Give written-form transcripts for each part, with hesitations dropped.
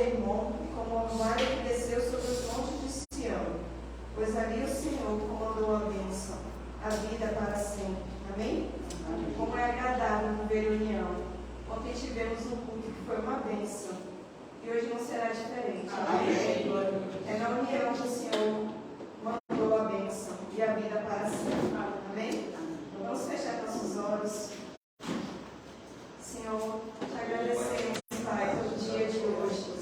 Hermon e como a orvalho que desceu sobre os montes de Sião. Pois ali o Senhor comandou a bênção, a vida para sempre. Amém? Como é agradável viver união. Ontem tivemos um culto que foi uma bênção. E hoje não será diferente. Amém? É na união que o Senhor mandou a bênção e a vida para sempre. Amém? Vamos fechar nossos olhos. Senhor, te agradecemos, Pai, pelo dia de hoje.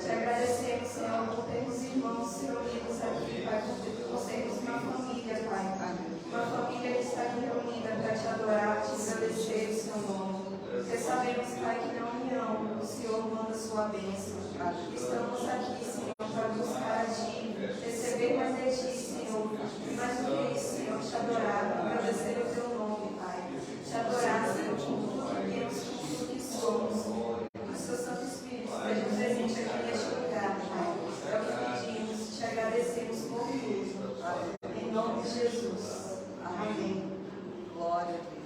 Te agradecemos, Senhor, por termos irmãos se reunidos aqui, Pai, por sermos uma família, Pai. Uma família que está aqui reunida para te adorar, te agradecer o seu nome. Porque sabemos, Pai, que na união o Senhor manda a sua bênção. Estamos aqui, Senhor, para buscar a Ti, receber mais de Ti, Senhor. E mais do que isso, Senhor, te adorar, agradecer o Teu nome, Pai. Te adorar, Senhor, com tudo que temos, com tudo que somos. Que o Seu Santo Espírito esteja presente aqui neste lugar, Pai. É o que pedimos, te agradecemos por tudo. Em nome de Jesus. Amém. Glória a Deus.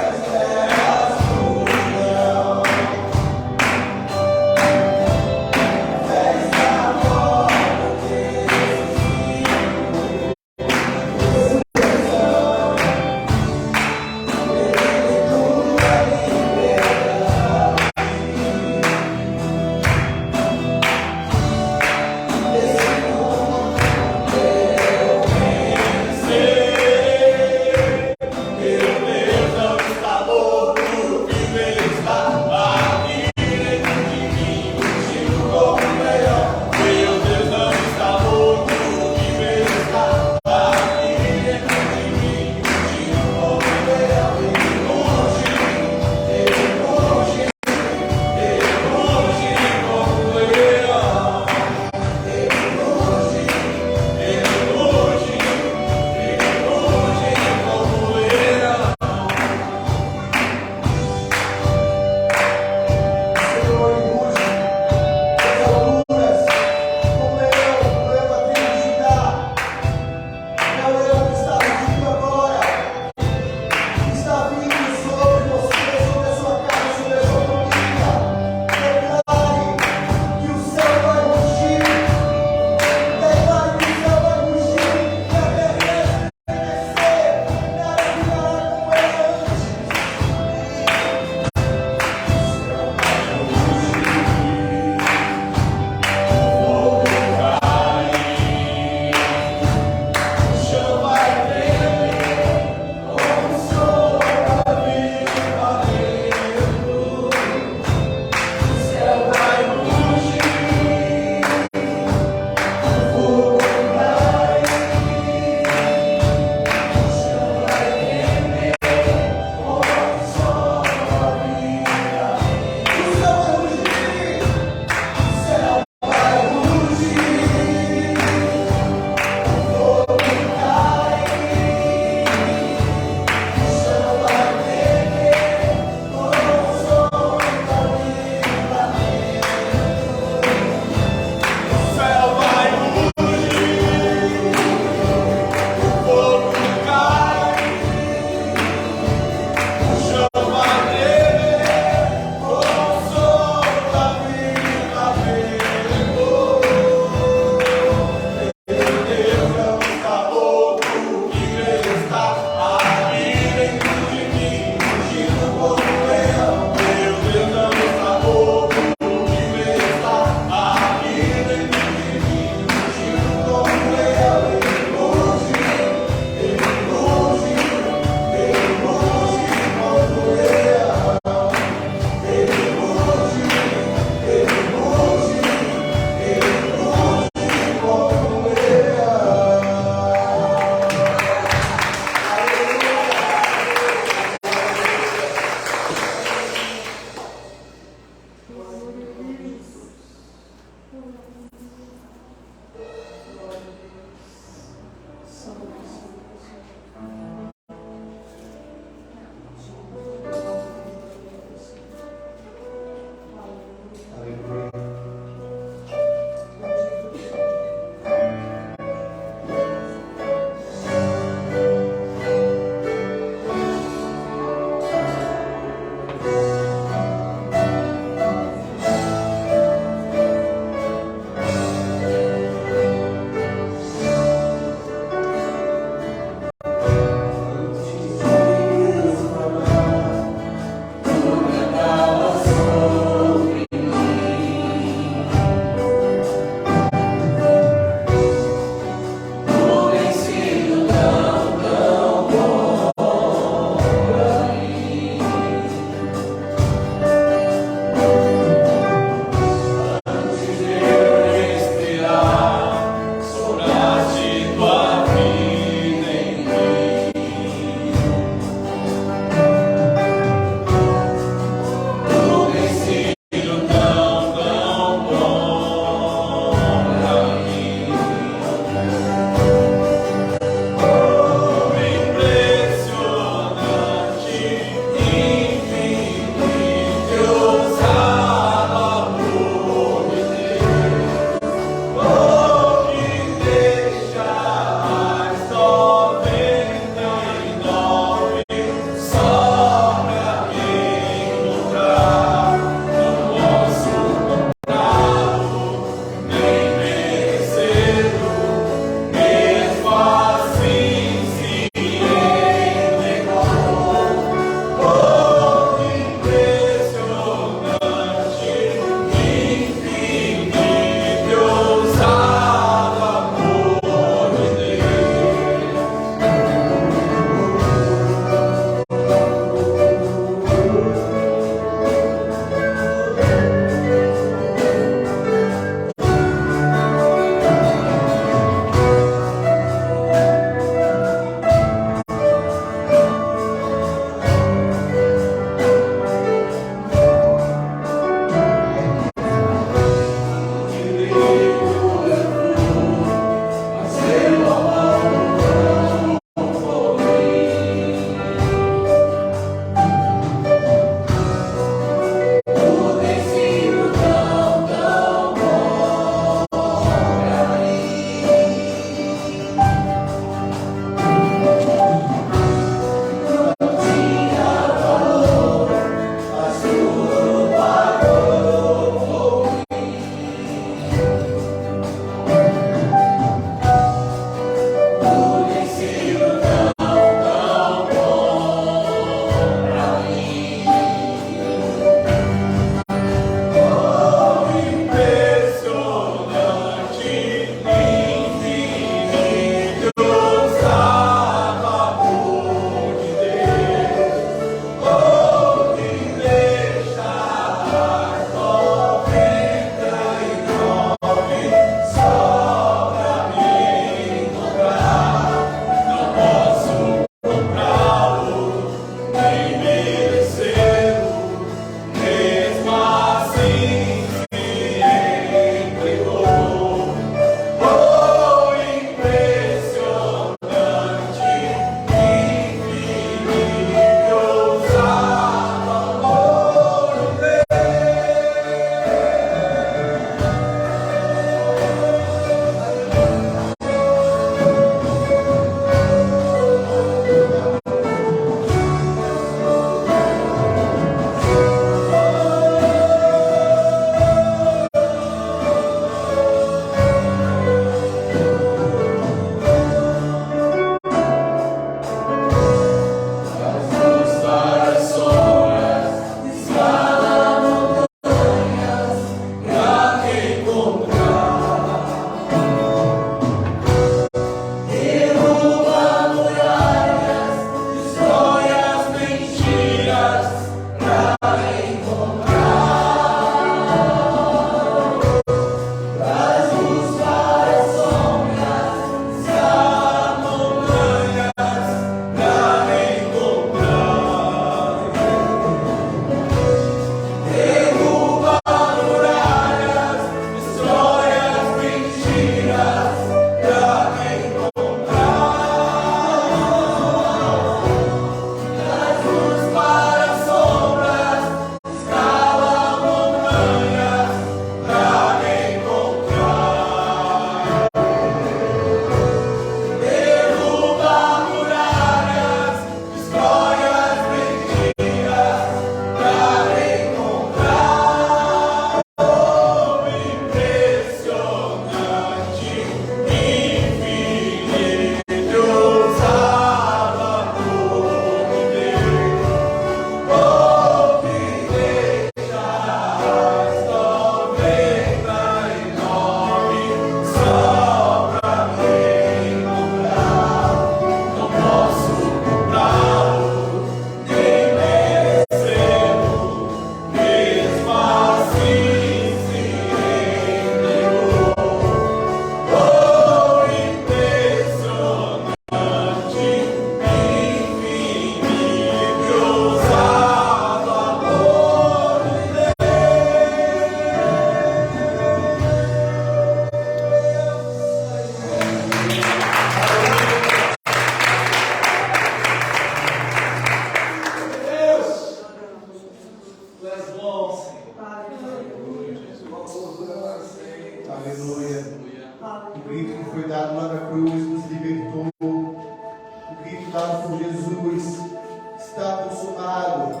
consumado.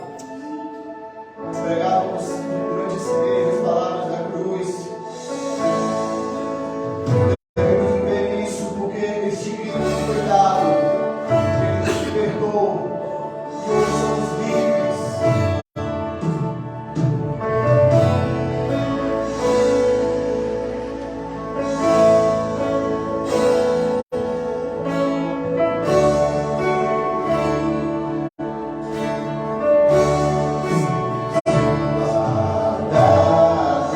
Pregávamos durante esse mês as palavras da cruz. Devemos ver isso porque este grito foi dado. Ele nos libertou. E hoje somos livres. Guardar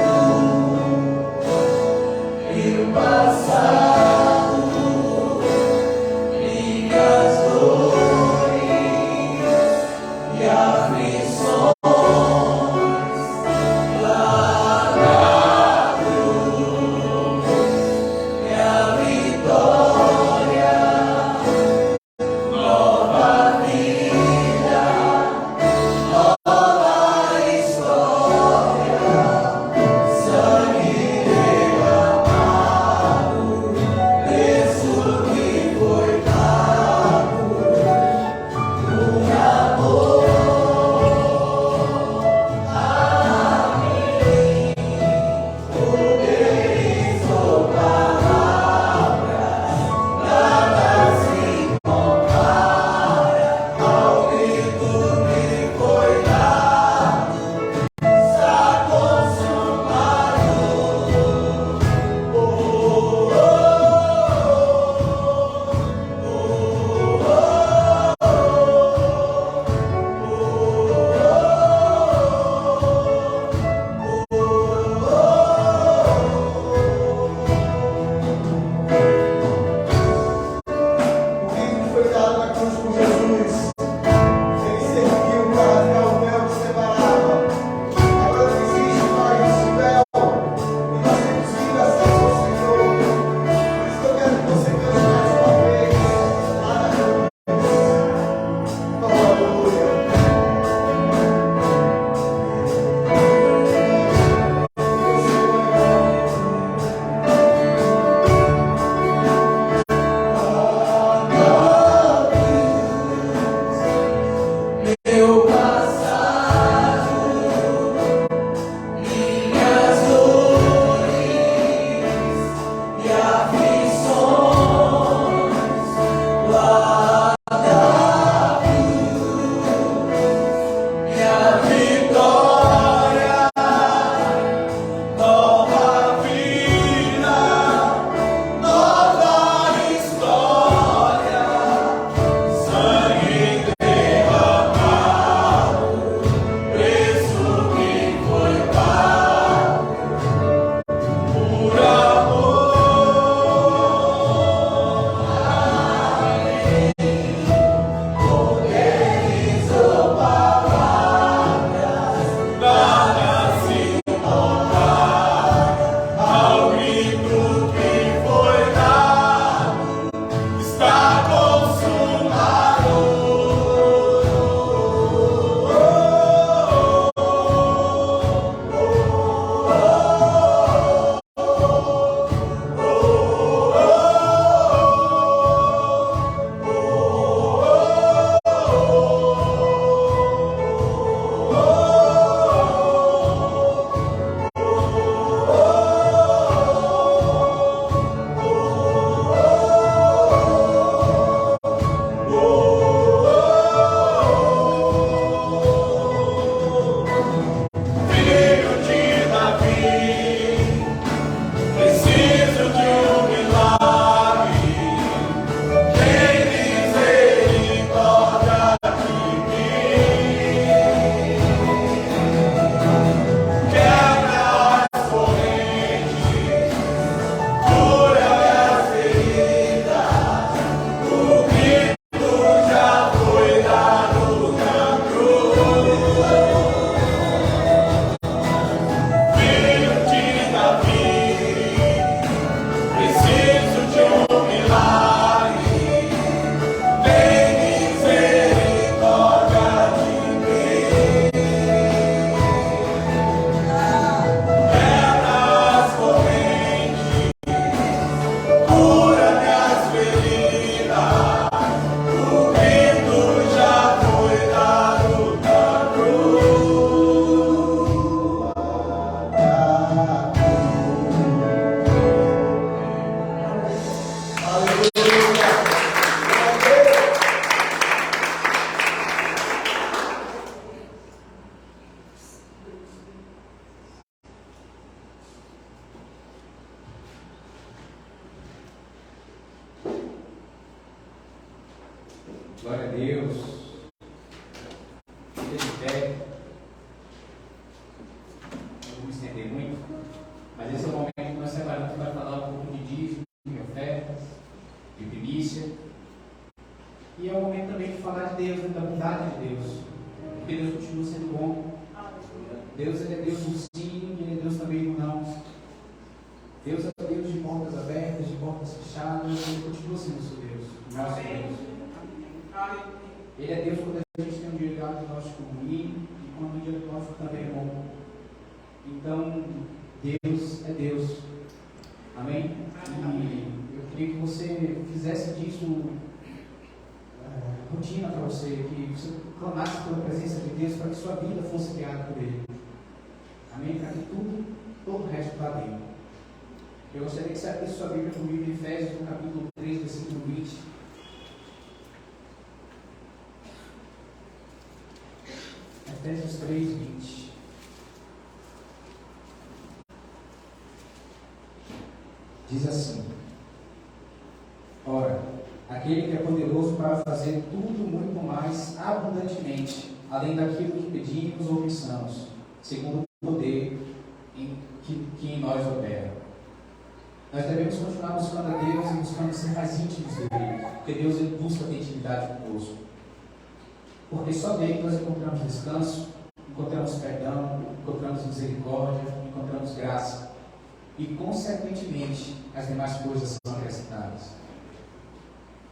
Glória a Deus. Fica de pé. Não vou me estender muito, mas esse é o momento que nós separamos para falar um pouco de dízimo, de ofertas, de primícia. E é o momento também de falar de Deus, da bondade de Deus. Porque Deus continua sendo bom. Deus ele é Deus do sim, Ele é Deus também do não. Deus é Deus de portas abertas, de portas fechadas. Ele continua sendo o seu Deus, o nosso Deus. Ele é Deus quando a gente tem um dia diagnóstico ruim e quando o diagnóstico também é bom. Então, Deus é Deus. Amém? E eu queria que você fizesse disso rotina para você, que você clamasse pela presença de Deus para que sua vida fosse guiada por Ele. Amém? Para que todo o resto vá bem. Eu gostaria que você abrisse sua Bíblia comigo em Efésios, no capítulo 3, versículo 20. Efésios 3, 20. Diz assim: ora, aquele que é poderoso para fazer tudo muito mais abundantemente, além daquilo que pedimos ou pensamos, segundo o poder que em nós opera. Nós devemos continuar buscando a Deus e buscando ser mais íntimos dele, porque Deus ele busca ter intimidade conosco. Porque só dele nós encontramos descanso, encontramos perdão, encontramos misericórdia, encontramos graça. E, consequentemente, as demais coisas são acrescentadas.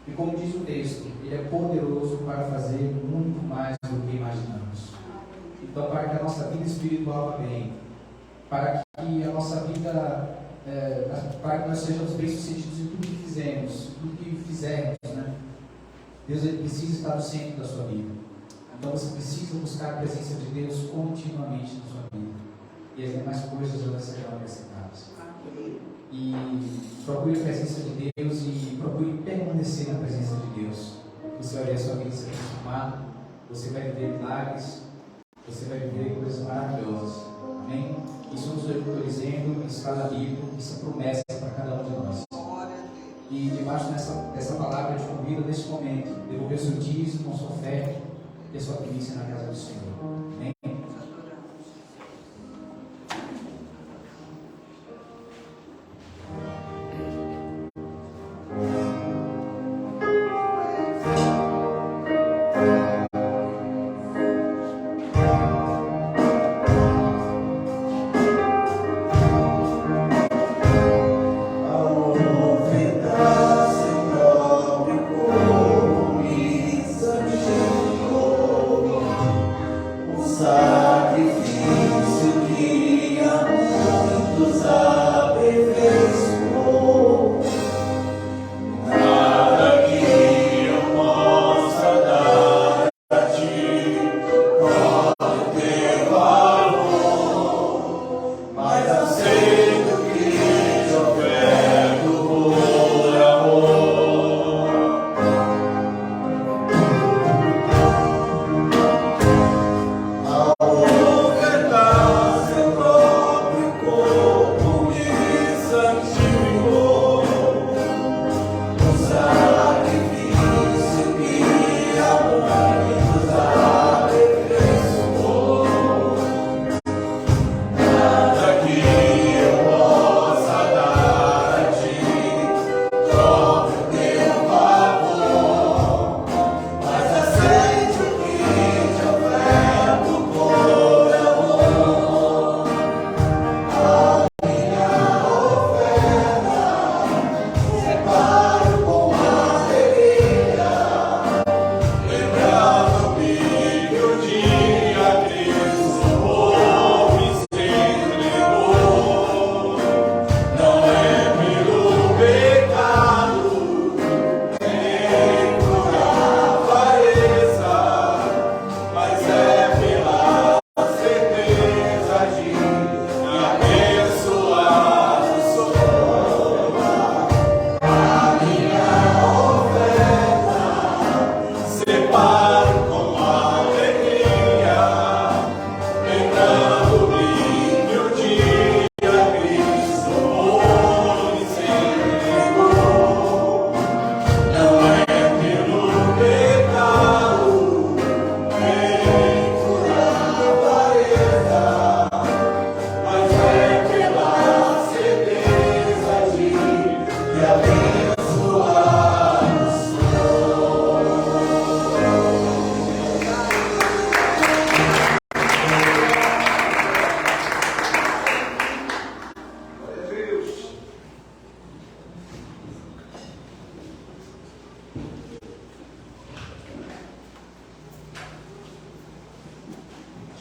E como diz o texto, Ele é poderoso para fazer muito mais do que imaginamos. Então, para que a nossa vida espiritual vá bem, para que a nossa vida, para que nós sejamos bem-sucedidos em tudo que fizermos, né? Deus ele precisa estar no centro da sua vida. Então, você precisa buscar a presença de Deus continuamente na sua vida. E as demais coisas elas serão acrescentadas. E procure a presença de Deus e procure permanecer na presença de Deus. Você vai ver a sua vida se transformar, você vai viver milagres, você vai viver coisas maravilhosas. Amém? Isso não sou eu que estou dizendo, isso está na Bíblia, isso é promessa para cada um de nós. E debaixo dessa palavra eu te convido nesse momento, devolver o seu dízimo, a sua oferta e a sua primícia na casa do Senhor. Amém?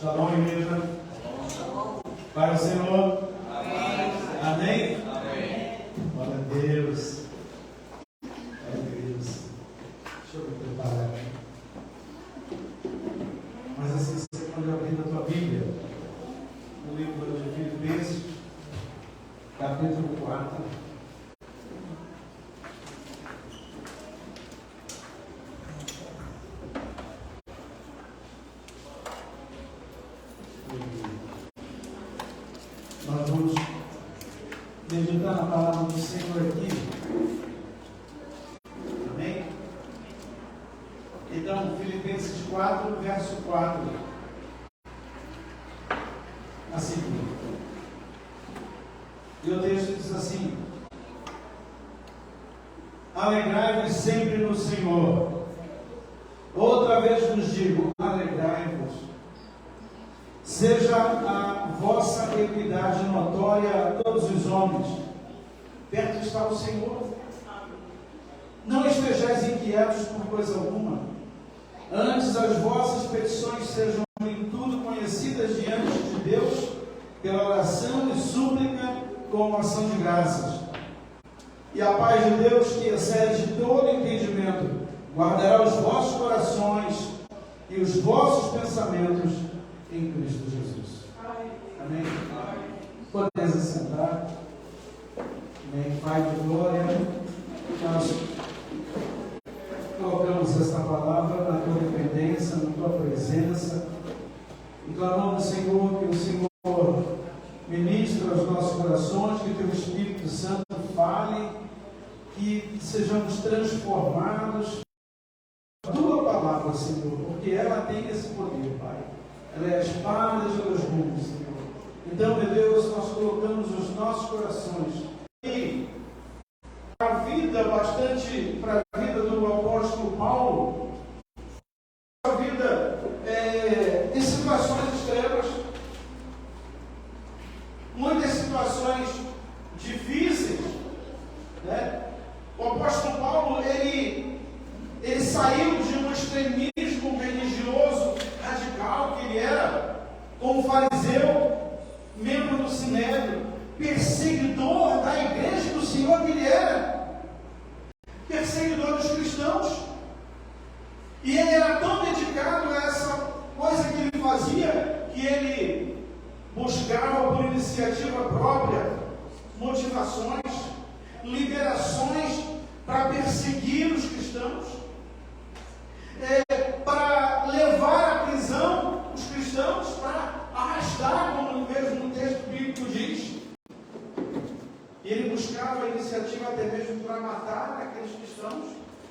Shalom, igreja. Para o Senhor. Amém? Glória a Deus. Glória a Deus. Deixa eu me preparar aqui. Mas assim, você pode abrir na tua Bíblia, no livro de Filipenses, capítulo 4. Nós vamos meditar na palavra do Senhor aqui. Amém? Então, Filipenses 4, verso 4. Assim. E o texto diz assim: alegrai-vos sempre no Senhor. Outra vez vos digo, alegrai-vos. Seja a vossa equidade notória a todos os homens. Perto está o Senhor. Não estejais inquietos por coisa alguma. Antes as vossas petições sejam em tudo conhecidas diante de Deus, pela oração e súplica com ação de graças. E a paz de Deus, que excede todo entendimento, guardará os vossos corações e os vossos pensamentos em Cristo Jesus. Amém? Podeis assentar. Amém? Pai de glória, nós colocamos esta palavra na tua dependência, na tua presença, e clamamos, Senhor, que o Senhor ministre aos nossos corações, que teu Espírito Santo fale, que sejamos transformados pela tua palavra, Senhor, porque ela tem esse poder, Pai. Ela é a espada de dois gumes, Senhor. Então, meu Deus, nós colocamos os nossos corações e a vida bastante para a vida do apóstolo Paulo, a vida em situações extremas, muitas situações difíceis, né? O apóstolo Paulo, ele saiu de um extremismo religioso radical que ele era, como fariseu, membro do Sinédrio, perseguidor da igreja do Senhor que ele era, perseguidor dos cristãos, e ele era tão dedicado a essa coisa que ele fazia, que ele buscava por iniciativa própria motivações, liberações para perseguir os cristãos, para levar à prisão os cristãos, para arrastar, como mesmo no texto bíblico diz. E ele buscava a iniciativa até mesmo para matar aqueles cristãos,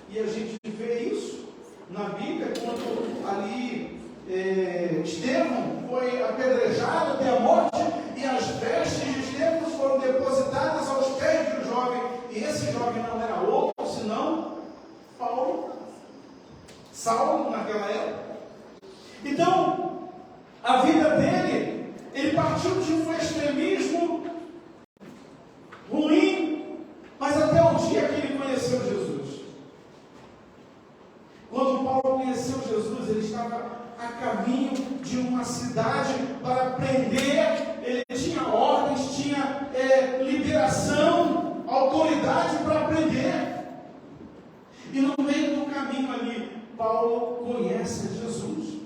e a gente vê isso na Bíblia, quando ali Estevão foi apedrejado até a morte, e as vestes de Estevão foram depositadas aos pés de um jovem, e esse jovem não era outro senão Saulo naquela época. Então, a vida dele, ele partiu de um extremismo ruim, mas até o dia que ele conheceu Jesus. Quando Paulo conheceu Jesus, ele estava a caminho de uma cidade para prender, ele tinha ordens, tinha liberação, autoridade para prender. E no meio do caminho ali, Paulo conhece Jesus.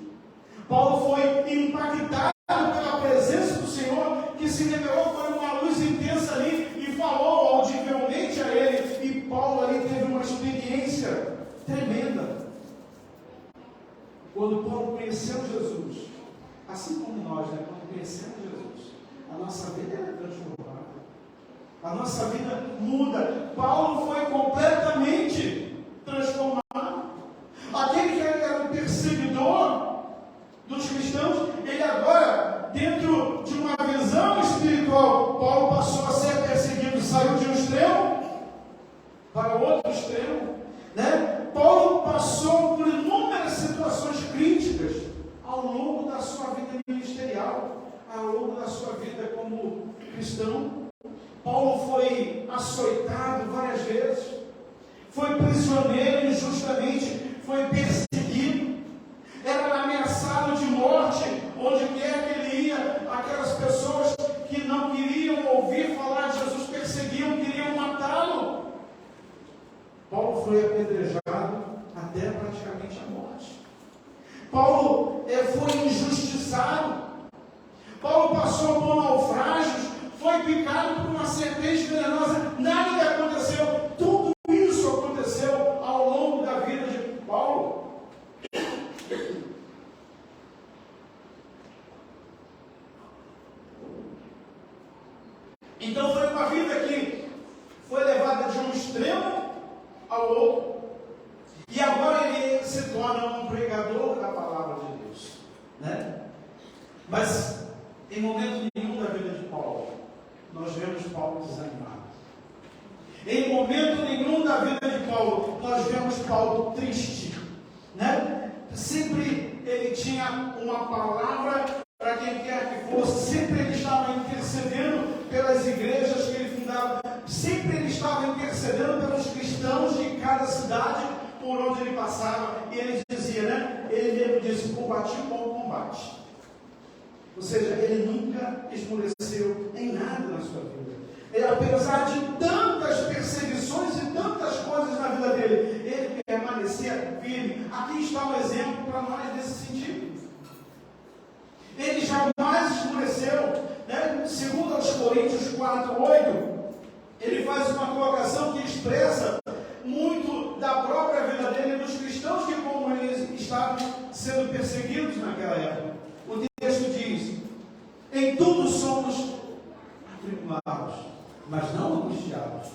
Paulo foi impactado pela presença do Senhor, que se revelou, foi uma luz intensa ali e falou audivelmente a ele. E Paulo ali teve uma experiência tremenda. Quando Paulo conheceu Jesus, assim como nós, né? Quando conhecemos Jesus, a nossa vida é transformada, a nossa vida muda. Paulo foi completamente transformado. Aquele que era um perseguidor dos cristãos, ele agora, dentro de uma visão espiritual, Paulo passou a ser perseguido, saiu de um extremo para outro extremo, né? Paulo passou por inúmeras situações críticas ao longo da sua vida ministerial, ao longo da sua vida como cristão. Paulo foi açoitado várias vezes, foi prisioneiro injustamente, foi perseguido, era ameaçado de morte, onde a morte. Paulo foi injustiçado. Paulo passou por naufrágios, foi picado por uma serpente venenosa. Nada lhe aconteceu. Tudo isso aconteceu ao longo da vida de Paulo. Então foi uma vida que foi levada de um extremo ao outro. E agora ele se torna um pregador da palavra de Deus, né? Mas em momento nenhum da vida de Paulo nós vemos Paulo desanimado. Em momento nenhum da vida de Paulo nós vemos Paulo triste, né? Sempre ele tinha uma palavra para quem quer que fosse. Sempre ele estava intercedendo pelas igrejas que ele fundava. Sempre ele estava intercedendo pelos cristãos de cada cidade por onde ele passava. E ele dizia, né? Ele mesmo disse: combati o bom combate. Ou seja, ele nunca esmoreceu em nada na sua vida. Ele, apesar de tantas perseguições e tantas coisas na vida dele, ele permanecia firme. Aqui está um exemplo para nós nesse sentido. Ele jamais esmoreceu, né? Segundo aos Coríntios 4:8, ele faz uma colocação que expressa muito da própria vida dele, dos cristãos que, como eles estavam sendo perseguidos naquela época. O texto diz: em tudo somos atribulados, mas não angustiados,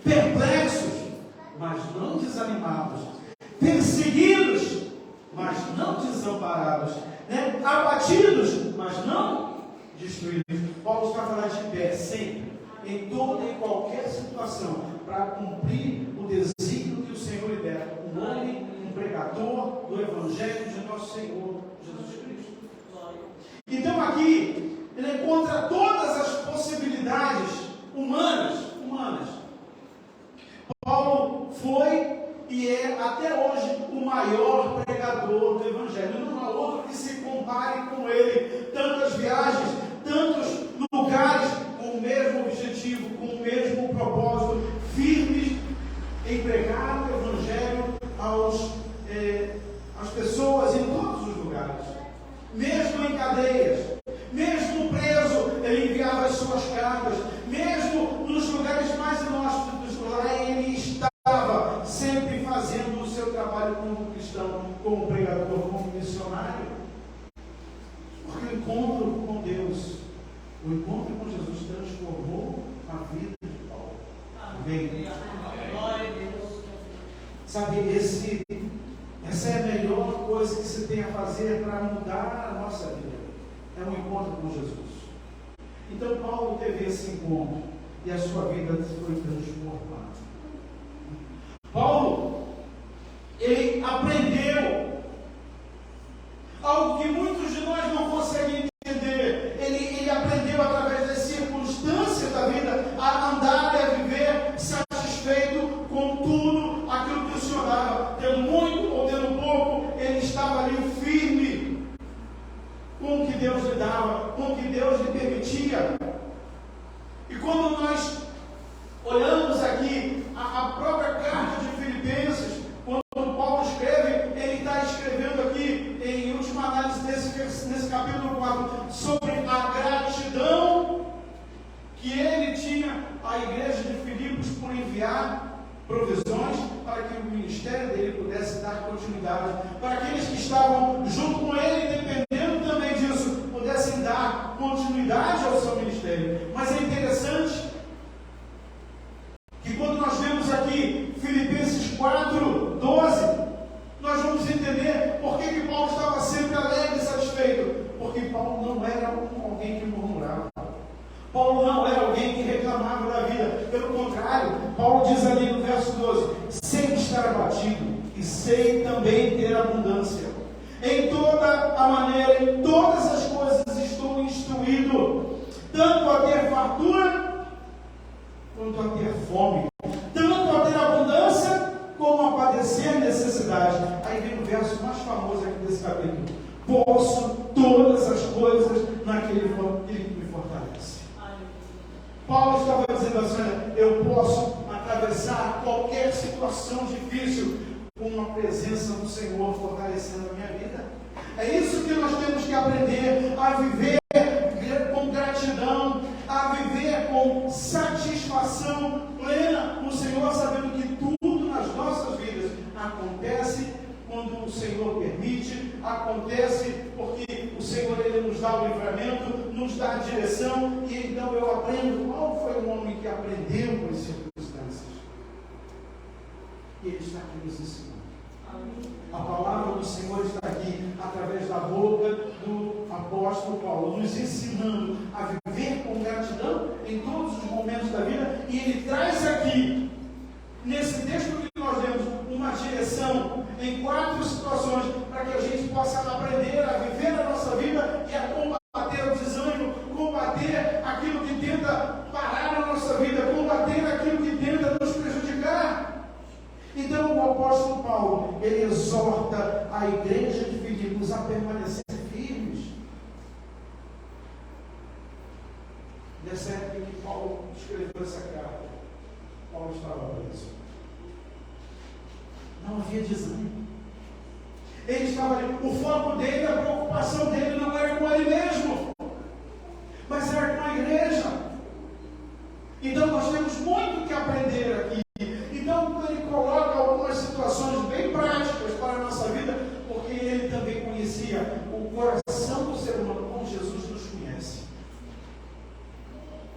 perplexos, mas não desanimados, perseguidos, mas não desamparados, né? Abatidos, mas não destruídos. Paulo está falando de pé sempre, em toda e qualquer situação, para cumprir o desígnio que o Senhor libera. Um homem, um pregador do Evangelho de nosso Senhor Jesus Cristo. Então aqui ele encontra todas as possibilidades humanas. Paulo foi e é até hoje o maior pregador do Evangelho. Não há outro que se compare com ele. Tantas viagens, tantos lugares com o mesmo objetivo, com o mesmo propósito, firmes em pregar o Evangelho às pessoas em todos os lugares. Mesmo em cadeias, mesmo preso, ele enviava as suas cartas, mesmo nos lugares mais inóspitos, lá ele estava sempre fazendo o seu trabalho como cristão, como pregador, como missionário. Porque o encontro com Deus, o encontro com Jesus transformou a vida de Paulo. Amém? Sabe, essa é a melhor coisa que se tem a fazer para mudar a nossa vida. É um encontro com Jesus. Então Paulo teve esse encontro e a sua vida foi transformada. Paulo, ele aprendeu algo que muitos de nós não conseguem entender. Ele aprendeu através das circunstâncias da vida a andar e a viver satisfeito com tudo aquilo que o Senhor dava. Tendo muito ou tendo pouco, ele estava ali firme com o que Deus lhe dava, com o que Deus lhe permitia. E quando nós olhamos aqui a própria carta de Filipenses, quando Paulo escreve, ele está escrevendo aqui, em última análise nesse capítulo 4, sobre a gratidão que ele tinha à igreja de Filipos por enviar provisões para que o ministério dele pudesse dar continuidade, para aqueles que estavam junto com ele, dependendo também disso, pudessem dar continuidade ao seu ministério. Mas é interessante que quando nós vemos aqui Filipenses 4:12, nós vamos entender por que Paulo estava sempre alegre e satisfeito. Porque Paulo não era alguém que murmurava. Paulo não era alguém que reclamava da vida. Pelo contrário, Paulo diz ali no verso 12: sei estar abatido e sei também ter abundância. Em toda a maneira, em todas as coisas estou instruído, tanto a ter fartura quanto a ter fome, tanto a ter abundância como a padecer necessidade. Aí vem o verso mais famoso aqui desse capítulo: posso todas as coisas naquele que me fortalece. Paulo estava dizendo assim: eu posso atravessar qualquer situação difícil, com a presença do Senhor fortalecendo a minha vida. É isso que nós temos que aprender a viver com gratidão, a viver com satisfação plena no Senhor, sabendo que tudo nas nossas vidas acontece quando o Senhor permite, acontece porque o Senhor Ele nos dá o livramento, nos dá a direção, e então eu aprendo. Qual foi o homem que aprendeu com as circunstâncias? E Ele está aqui nos ensinando. A palavra do Senhor está aqui, através da boca do apóstolo Paulo, nos ensinando a viver com gratidão em todos os momentos da vida, e ele traz aqui, nesse texto que nós lemos, uma direção em 4 situações, para que a gente possa aprender a viver a nossa vida e a combater o desânimo, combater aquilo que tenta parar a nossa vida, combater aquilo que tenta nos prejudicar. Então o apóstolo Paulo, ele exorta a igreja de Filipos a permanecer firmes. Nessa época que Paulo escreveu essa carta, Paulo estava preso. Não havia desânimo. Ele estava ali. O foco dele, a preocupação dele não era com ele mesmo, mas era com a igreja. Então nós temos muito que aprender aqui. Então ele coloca algumas situações bem práticas para a nossa vida, porque ele também conhecia o coração do ser humano, como Jesus nos conhece.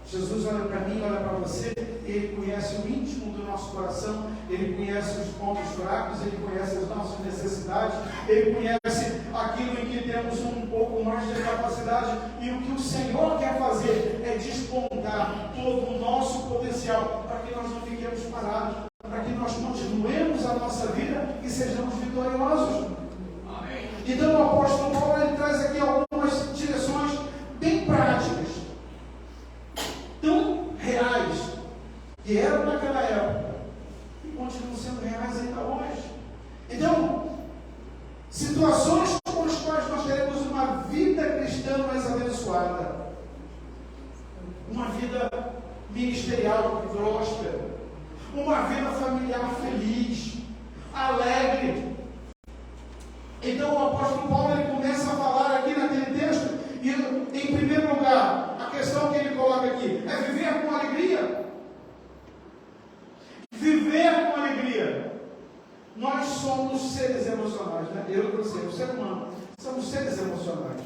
Jesus olha para mim, olha para você, ele conhece o íntimo do nosso coração, ele conhece os pontos fracos, ele conhece as nossas necessidades, ele conhece aquilo em que temos um pouco mais de capacidade, e o que o Senhor quer fazer é despontar todo o nosso potencial, para que nós não fiquemos parados, para que nós continuemos a nossa vida e sejamos vitoriosos. Amém. Então o apóstolo Paulo, ele traz aqui algumas direções bem práticas, tão reais, que eram naquela época e continuam sendo reais ainda hoje. Então, situações com as quais nós teremos uma vida cristã mais abençoada, uma vida ministerial próspera, uma vida familiar feliz, alegre. Então o apóstolo Paulo, ele começa a falar aqui naquele texto, e em primeiro lugar, a questão que ele coloca aqui é viver com alegria. Viver com alegria. Nós somos seres emocionais, né? Eu e você, o ser humano, somos seres emocionais.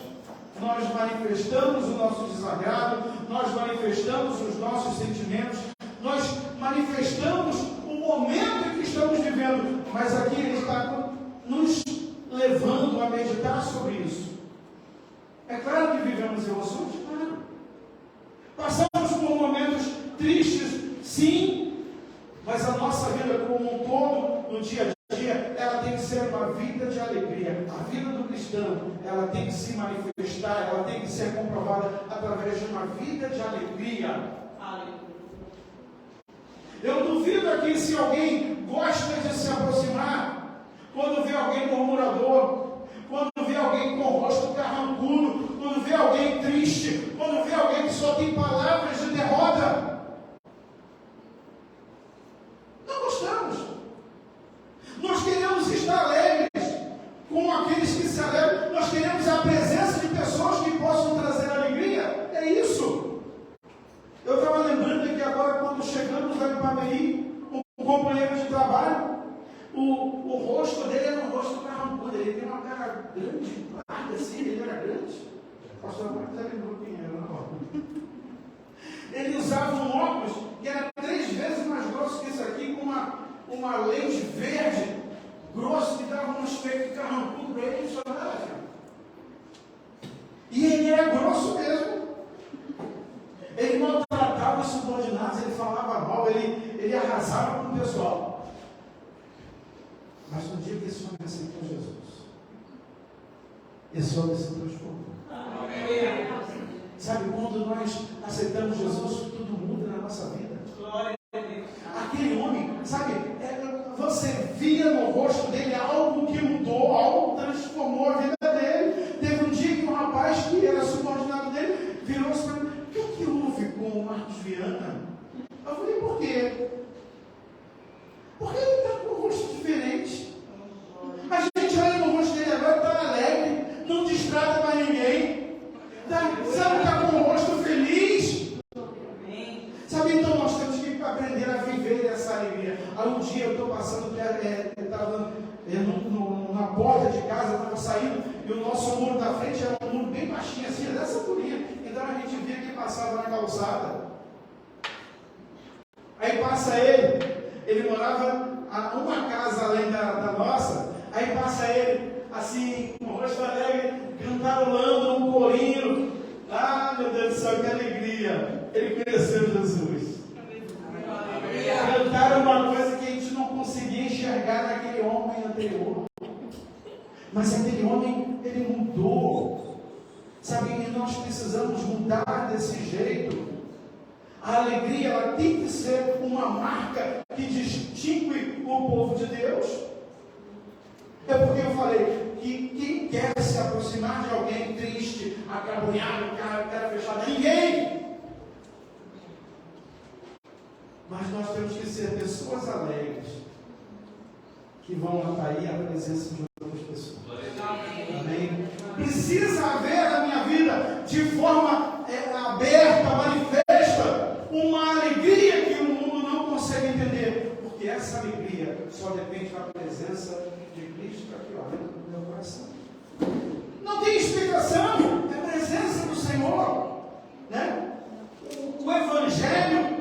Nós manifestamos o nosso desagrado, nós manifestamos os nossos sentimentos, nós manifestamos o momento em que estamos vivendo, mas aqui ele está nos levando a meditar sobre isso. É claro que vivemos emoções, claro. Passamos por momentos tristes, sim, mas a nossa vida como um todo, no dia a dia, ela tem que ser uma vida de alegria. A vida do cristão, ela tem que se manifestar, ela tem que ser comprovada através de uma vida de alegria. Eu duvido aqui se alguém gosta de se aproximar, quando vê alguém murmurador, quando vê alguém com o rosto carrancudo, quando vê alguém triste, quando vê alguém que só tem palavras de derrota. Não gostamos. Nós queremos estar alegres com aqueles que se alegram. Nós queremos a presença de pessoas que possam trazer alegria. É isso. Eu estava lembrando que agora, quando chegamos lá em Pameri, um companheiro de trabalho, o rosto dele era um rosto carrancudo, ele tem uma cara grande, larga assim, ele era grande. O pastor Marcos lembrou quem era, não. Ele usava um óculos que era 3 vezes mais grosso que isso aqui, com uma lente verde, grosso, que dava um aspecto carrancudo para ele, só nada. E ele era grosso mesmo. Ele maltratava os subordinados, ele falava mal, ele arrasava com o pessoal. Mas no dia que esse homem aceitou Jesus, esse homem se transformou. Amém. Sabe, quando nós aceitamos Jesus, tudo muda na nossa vida. Glória a Deus. Aquele homem, sabe, você via no rosto dele algo que mudou, algo que transformou a vida dele. Teve um dia que um rapaz que era subordinado dele virou-se para mim: o que houve com o Marcos Viana? Eu falei: por quê? Porque ele está com o rosto diferente. e o nosso muro da frente era um muro bem baixinho, assim, dessa alturinha. Então a gente via que passava na calçada. Aí passa ele morava a uma casa além da nossa, aí passa ele, assim, com o rosto alegre, cantarolando um corinho. Ah, meu Deus do céu, que alegria! Ele conheceu Jesus. Cantaram uma coisa que a gente não conseguia enxergar naquele homem anterior. Mas aquele homem, ele mudou. Sabe, e nós precisamos mudar desse jeito. A alegria, ela tem que ser uma marca que distingue o povo de Deus. É porque eu falei que quem quer se aproximar de alguém triste, acabrunhado, cara fechado, ninguém. Mas nós temos que ser pessoas alegres, que vão atrair a presença de outras pessoas. Amém? Precisa haver na minha vida, de forma aberta, manifesta, uma alegria que o mundo não consegue entender. Porque essa alegria só depende da presença de Cristo aqui dentro do meu coração. Não tem explicação, é a presença do Senhor. Né? O Evangelho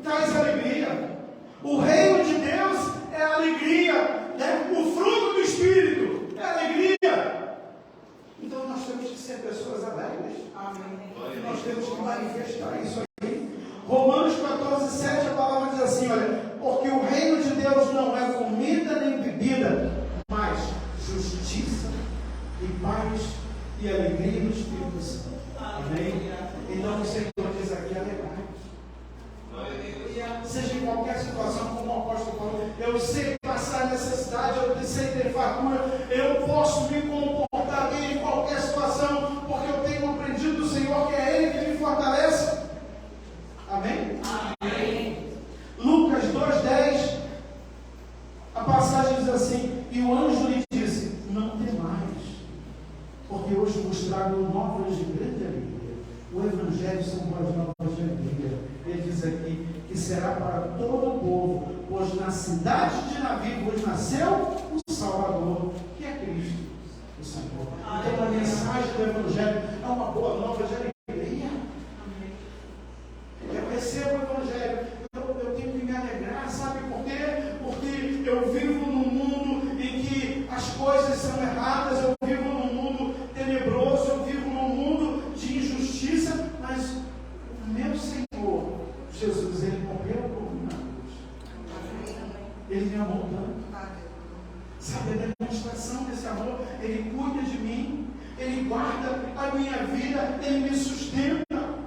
traz alegria. O reino de Deus é alegria. Né? O fruto do Espírito é alegria. Então nós temos que ser pessoas alegres. Amém. Nós temos que manifestar isso aqui. Romanos 14:7, a palavra diz assim, olha, porque o reino de Deus não é comida nem bebida, mas justiça e paz e alegria no Espírito Santo. Amém? Então o Senhor diz aqui, alegrai. Seja em qualquer situação, como o apóstolo falou, eu sei passar necessidade, eu sei ter fartura, eu posso me comportar bem em qualquer situação, porque eu tenho aprendido do Senhor que é Ele que me fortalece. Amém? Amém. Lucas 2:10, a passagem diz assim, e o anjo lhe disse, não temais, porque hoje vos trago novas de grande alegria. O Evangelho são boas novas de alegria. Ele diz aqui que será para todo o povo, pois na cidade de Davi vos nasceu o Salvador, que é Cristo, o Senhor. Então a mensagem do Evangelho é uma boa nova de alegria. Eu recebo o Evangelho, eu tenho que me alegrar, sabe por quê? Porque eu vivo num mundo em que as coisas são erradas, eu vivo num mundo tenebroso, eu vivo num mundo de injustiça, mas o meu Senhor, Jesus, Ele morreu por mim na cruz. Ele me amou tanto. Sabe a demonstração desse amor? Ele cuida de mim, Ele guarda a minha vida, Ele me sustenta.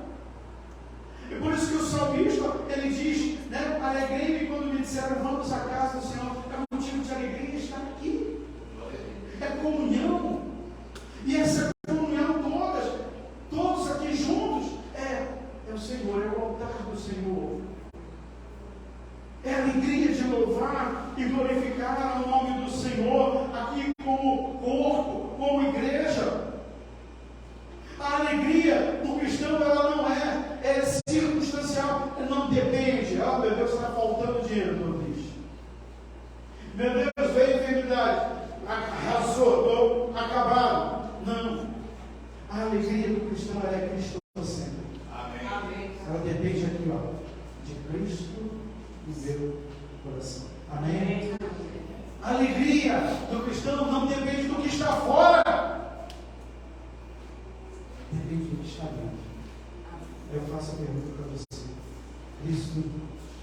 E por isso que o salmista, ele diz, né, alegrei-me quando me disseram, vamos à casa do Senhor. É motivo de alegria estar aqui. É comunhão. E essa comunhão todos aqui juntos, é o Senhor, é o altar do Senhor. É a alegria de louvar e glorificar o nome do Senhor aqui como corpo, como igreja. A alegria do cristão, ela não é circunstancial, não depende. Ah, meu Deus, está faltando dinheiro, meu Deus. Meu Deus, veio enfermidade, arrasou, estou acabado. Não. A alegria do cristão, ela é Cristo sempre. Amém. Ela depende aqui, ó, de Cristo no meu coração. Amém? A alegria do cristão não depende do que está fora. Depende do que está dentro. Eu faço a pergunta para você. Cristo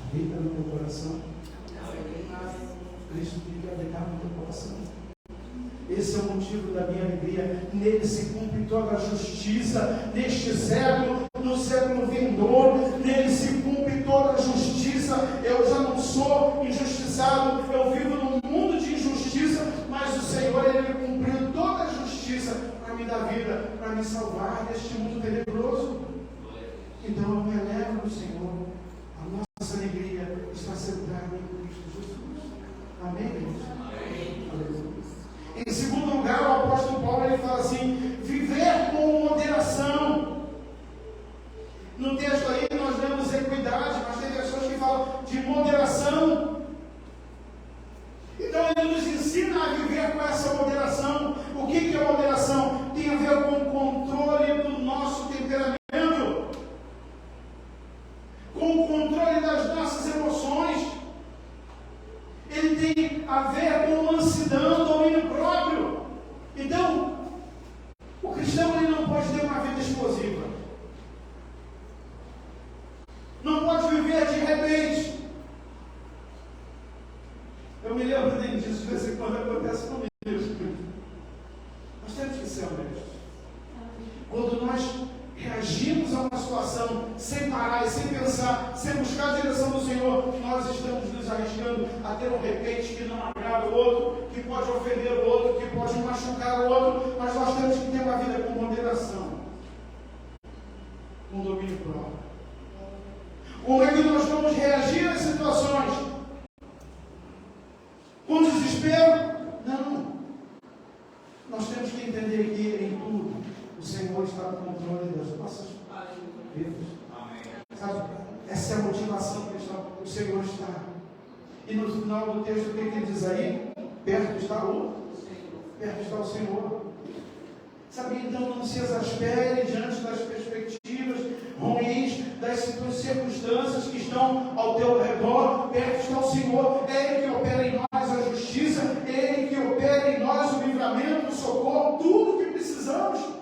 habita no teu coração? Cristo tem que habitar no teu coração. Esse é o motivo da minha alegria. Nele se cumpre toda a justiça. Neste século, no século vindouro, nele se cumpre toda a justiça. Eu já não sou injustiçado. Eu vivo num mundo de injustiça, mas o Senhor, Ele cumpriu toda a justiça para me dar vida, para me salvar deste mundo tenebroso. Então eu me alegro no Senhor. A nossa alegria está centrada em Cristo Jesus. Amém, irmãos? Amém. Aleluia. Em segundo lugar, o apóstolo Paulo, ele fala assim, viver com moderação. No texto aí nós lemos equidade, mas tem pessoas que falam de moderação. Então ele nos ensina a viver com essa moderação. O que é moderação? pode ter uma vida explosiva. Não pode viver de repente. Eu me lembro disso, de vez em quando acontece comigo. Nós temos que ser honestos. Quando nós reagimos a uma situação sem parar e sem pensar, sem buscar a direção do Senhor, nós estamos nos arriscando a ter um repente que não agrada o outro, que pode ofender o outro, que pode machucar o outro, mas nós temos que ter uma vida com moderação, com domínio próprio. Como é que nós vamos reagir às situações? Com desespero? Não. Nós temos que entender que em tudo o Senhor está no controle das nossas vidas. Sabe? Essa é a motivação que o Senhor está. E no final do texto, o que ele diz aí? Perto está o Senhor. Sabe? Então não se exaspere diante das perspectivas ruins, das circunstâncias que estão ao teu redor. Perto está o Senhor. É Ele que opera em nós a justiça, é Ele que opera em nós o livramento, o socorro, tudo o que precisamos.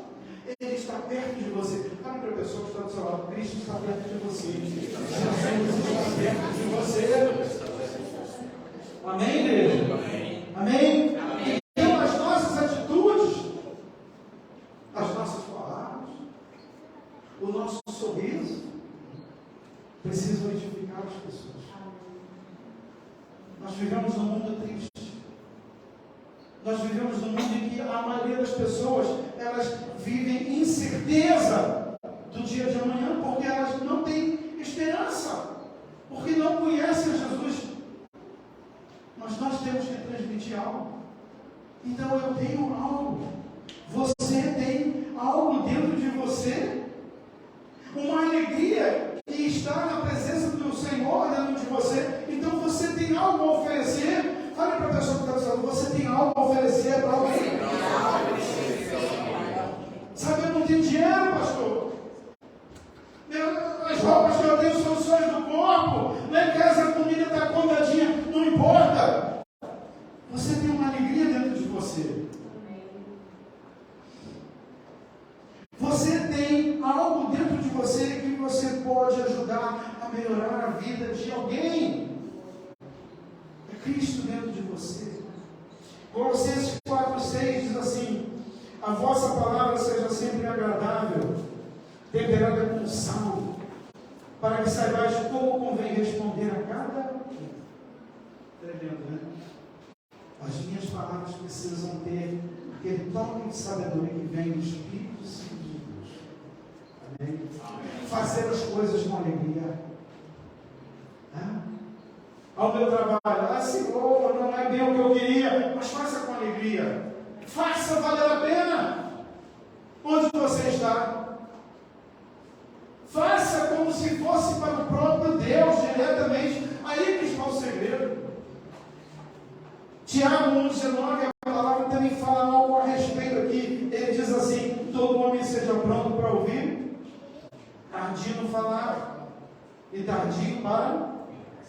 Ele está perto de você. Fala para a pessoa que está do seu lado: Cristo está perto de você. Jesus está perto de você. Amém, igreja? Amém? Então as nossas atitudes, as nossas palavras, o nosso sorriso precisam edificar as pessoas. Nós vivemos num mundo triste. Nós vivemos num mundo em que a maioria das pessoas, elas vivem incerteza do dia de amanhã, porque elas não têm esperança, porque não conhecem Jesus. Mas nós temos que transmitir algo. Então eu tenho algo. Você tem algo dentro de você. Uma alegria que está na presença do Senhor dentro de você. Então você tem algo a oferecer. Fale para a pessoa que está dizendo: você tem algo a oferecer para alguém. Sabe, eu não tenho dinheiro, pastor. As roupas que eu tenho são só do corpo. Lá em casa a comida está contadinha. Não importa. Você tem uma alegria dentro de você. Você tem algo dentro de você que você pode ajudar a melhorar a vida de alguém. É Cristo dentro de você. Colossenses 4:6 diz assim: a vossa palavra seja sempre agradável, temperada com sal, para que saibais como convém responder a cada um. Tremendo, né? As minhas palavras precisam ter aquele toque de sabedoria que vem do Espírito Santo de Deus. Amém? Fazer as coisas com alegria. Ao meu trabalho, Senhor, não é bem o que eu queria, mas faça com alegria. Faça valer a pena. Onde você está? Faça como se fosse para o próprio Deus, diretamente. Aí que está o segredo. Tiago 1,19, a palavra também fala algo a respeito aqui. Ele diz assim: todo homem seja pronto para ouvir, tardio no falar e tardio para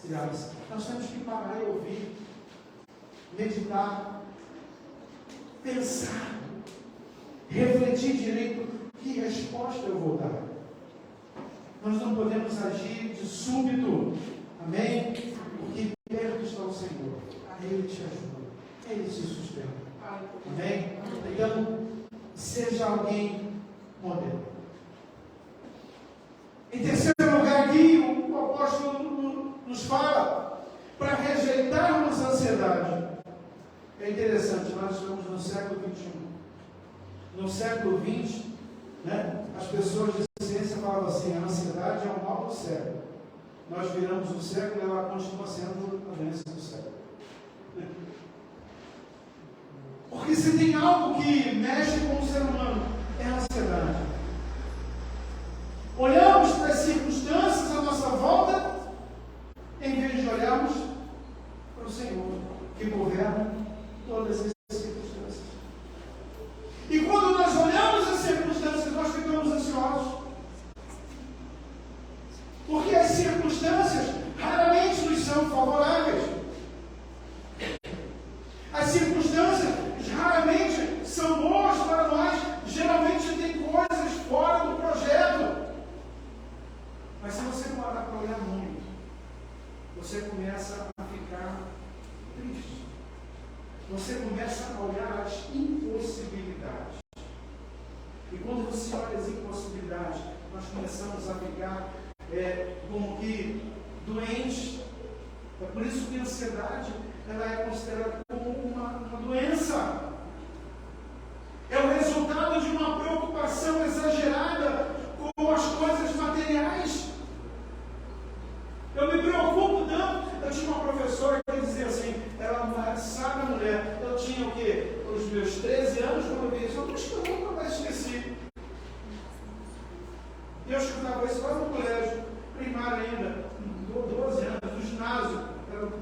criar-se. Nós temos que parar e ouvir, meditar, pensar, refletir direito que resposta eu vou dar. Nós não podemos agir de súbito, amém? Porque perto está o Senhor. Ele te ajuda, Ele te sustenta. Amém? Então, seja alguém modelo. Em terceiro lugar, aqui o apóstolo nos fala para rejeitarmos a ansiedade. É interessante, nós estamos no século XXI. No século XX, né, as pessoas de ciência falavam assim: a ansiedade é o mal do século. Nós viramos o século e ela continua sendo a doença do século. Porque se tem algo que mexe com o ser humano, é a ansiedade. Olhamos para as circunstâncias à nossa volta, em vez de olharmos para o Senhor, que governa todas as circunstâncias. E quando nós olhamos as circunstâncias, nós ficamos ansiosos. Porque as circunstâncias raramente nos são favoráveis. As circunstâncias raramente são boas para nós. Geralmente tem coisas várias impossibilidades, nós começamos a ficar como que doentes. É por isso que a ansiedade ela é considerada como uma doença. É o resultado de uma preocupação exagerada com as coisas materiais. Eu me preocupo tanto. Eu tinha uma professora que dizia assim, ela uma sábia mulher, eu tinha o quê? Os meus 13 anos, quando eu vi isso, eu acho que eu nunca mais esqueci. E eu escutava isso lá no colégio, primário ainda, 12 anos, do ginásio. Era o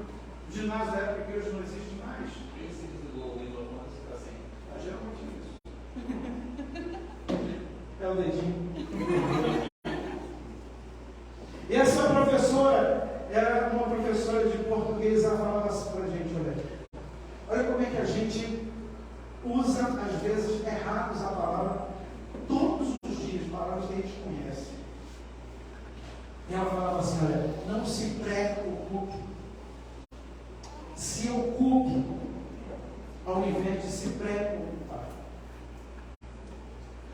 ginásio da época que hoje não existe mais. Esse desligou o Windows, mas está sem. Geralmente isso. É o dedinho. E essa professora era uma professora de português, ela falava assim para a gente, olha como é que a gente usa, às vezes, errados a palavra, todos os dias, palavras que a gente conhece. E ela falava assim, olha, não se preocupe, se ocupe, ao invés de se preocupar.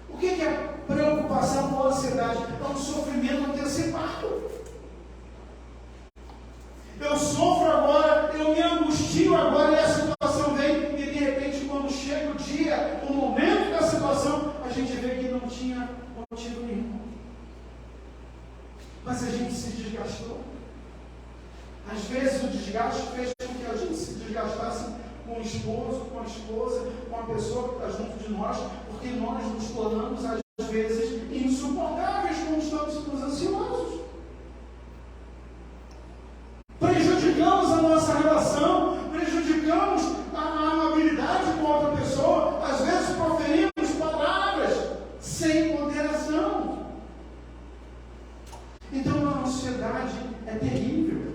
O que é preocupação ou ansiedade? É um sofrimento antecipado. Eu sofro agora, eu me angustio agora, e a situação vem, e de repente, quando chega o dia, o momento da situação, a gente vê que não tinha motivo nenhum. Mas a gente se desgastou. Às vezes o desgaste fez com que a gente se desgastasse com o esposo, com a esposa, com a pessoa que está junto de nós, porque nós nos tornamos, às vezes, insuportáveis quando estamos ansiosos. Prejudicamos a nossa relação, prejudicamos a amabilidade com outra pessoa, às vezes proferimos palavras sem moderação. Então a ansiedade é terrível.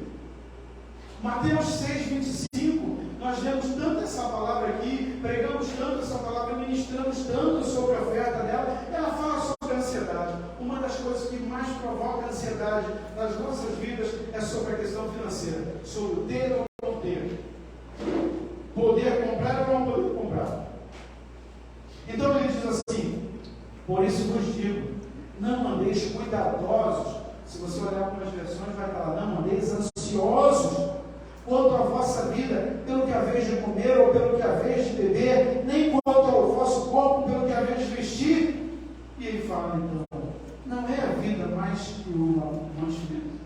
Mateus 6:25, nós lemos tanto essa palavra aqui, pregamos tanto essa palavra, ministramos tanto sobre a oferta dela, ela fala sobre a ansiedade. Uma das coisas que mais provoca ansiedade nas nossas vidas é sobre a questão financeira, sobre ter ou não ter, poder comprar ou não poder comprar. Então ele diz assim, por isso vos digo, não andeis cuidadosos. Se você olhar algumas versões, vai estar lá, não andeis ansiosos quanto à vossa vida, pelo que haveis de comer ou pelo que haveis de beber, nem quanto ao vosso corpo, pelo que haveis de vestir. E ele fala, então, não é a vida mais que o mantimento?